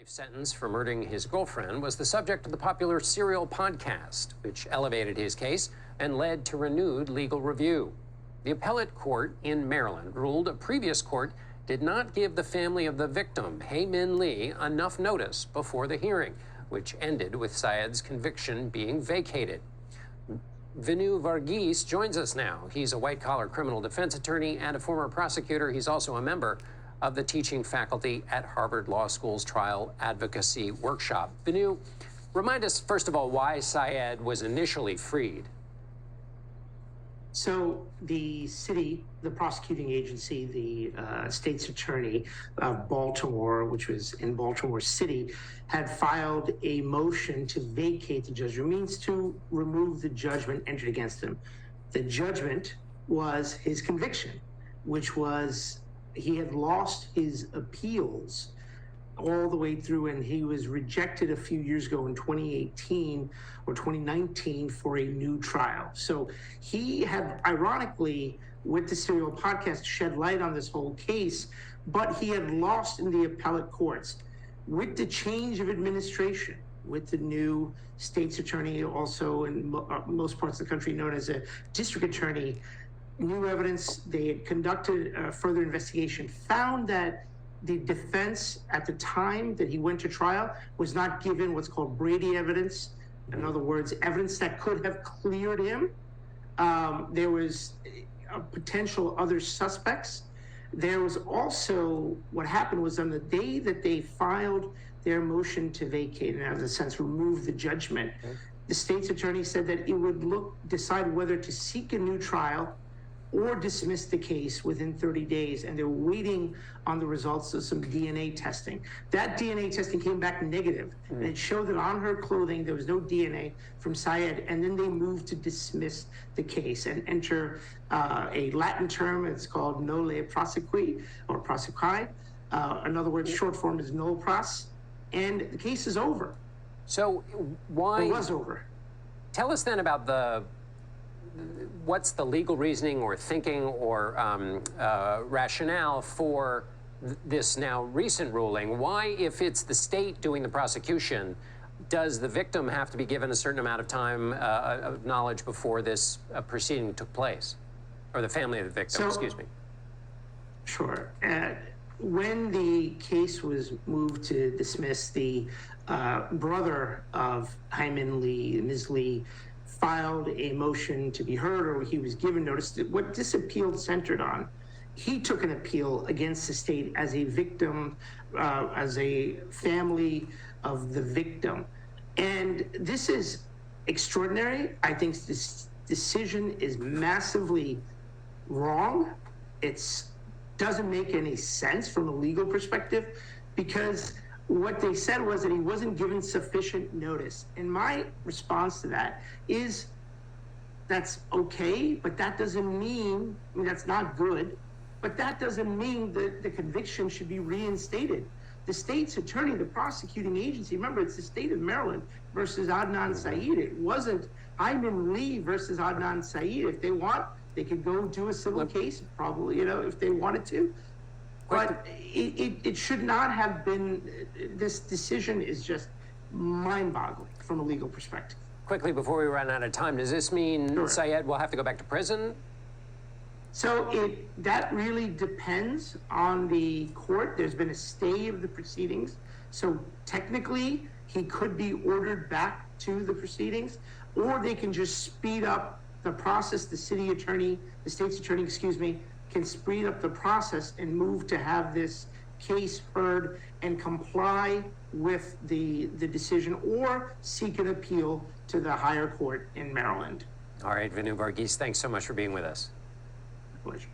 life sentence for murdering his girlfriend was the subject of the popular Serial podcast, which elevated his case and led to renewed legal review. The appellate court in Maryland ruled a previous court did not give the family of the victim, Hae Min Lee, enough notice before the hearing, which ended with Syed's conviction being vacated. Vinoo Varghese joins us now. He's a white-collar criminal defense attorney and a former prosecutor. He's also a member of the teaching faculty at Harvard Law School's Trial Advocacy Workshop. Vinoo, remind us, first of all, why Syed was initially freed. So the city, the prosecuting agency, the state's attorney of Baltimore, which was in Baltimore City, had filed a motion to vacate the judgment, means to remove the judgment entered against him. The judgment was his conviction, which was he had lost his appeals all the way through, and he was rejected a few years ago in 2018 or 2019 for a new trial. So he had, ironically, with the Serial podcast, shed light on this whole case, but he had lost in the appellate courts. With the change of administration, with the new state's attorney, also in most parts of the country known as a district attorney, new evidence, they had conducted a further investigation, found that the defense at the time that he went to trial was not given what's called Brady evidence. In other words, evidence that could have cleared him. There was potential other suspects. There was also, what happened was on the day that they filed their motion to vacate and, in a sense, remove the judgment, the state's attorney said that it would decide whether to seek a new trial or dismiss the case within 30 days, and they're waiting on the results of some DNA testing. That DNA testing came back negative, and it showed that on her clothing there was no DNA from Syed, and then they moved to dismiss the case and enter a Latin term, it's called nolle prosequi, or prosequi. In other words, short form is nolle pros, and the case is over. So why? It was over. Tell us then about what's the legal reasoning or thinking or rationale for this now recent ruling? Why, if it's the state doing the prosecution, does the victim have to be given a certain amount of time of knowledge before this proceeding took place? Or the family of the victim, excuse me. Sure. When the case was moved to dismiss, the brother of Hae Min Lee, Ms. Lee, filed a motion to be heard, or he was given notice. What this appeal centered on, he took an appeal against the state as a victim, as a family of the victim. And this is extraordinary. I think this decision is massively wrong. It doesn't make any sense from a legal perspective, because what they said was that he wasn't given sufficient notice. And my response to that is that's okay, but that doesn't mean, that's not good, but that doesn't mean that the conviction should be reinstated. The state's attorney, the prosecuting agency, remember, it's the state of Maryland versus Adnan Syed. It wasn't Hae Min Lee versus Adnan Syed. If they want, they could go do a civil case, probably, if they wanted to. But it should not have been. This decision is just mind-boggling from a legal perspective. Quickly, before we run out of time, does this mean Syed will have to go back to prison? So that really depends on the court. There's been a stay of the proceedings. So technically, he could be ordered back to the proceedings, or they can just speed up the process. The state's attorney, can speed up the process and move to have this case heard and comply with the decision, or seek an appeal to the higher court in Maryland. All right, Vinoo Varghese, thanks so much for being with us. Pleasure.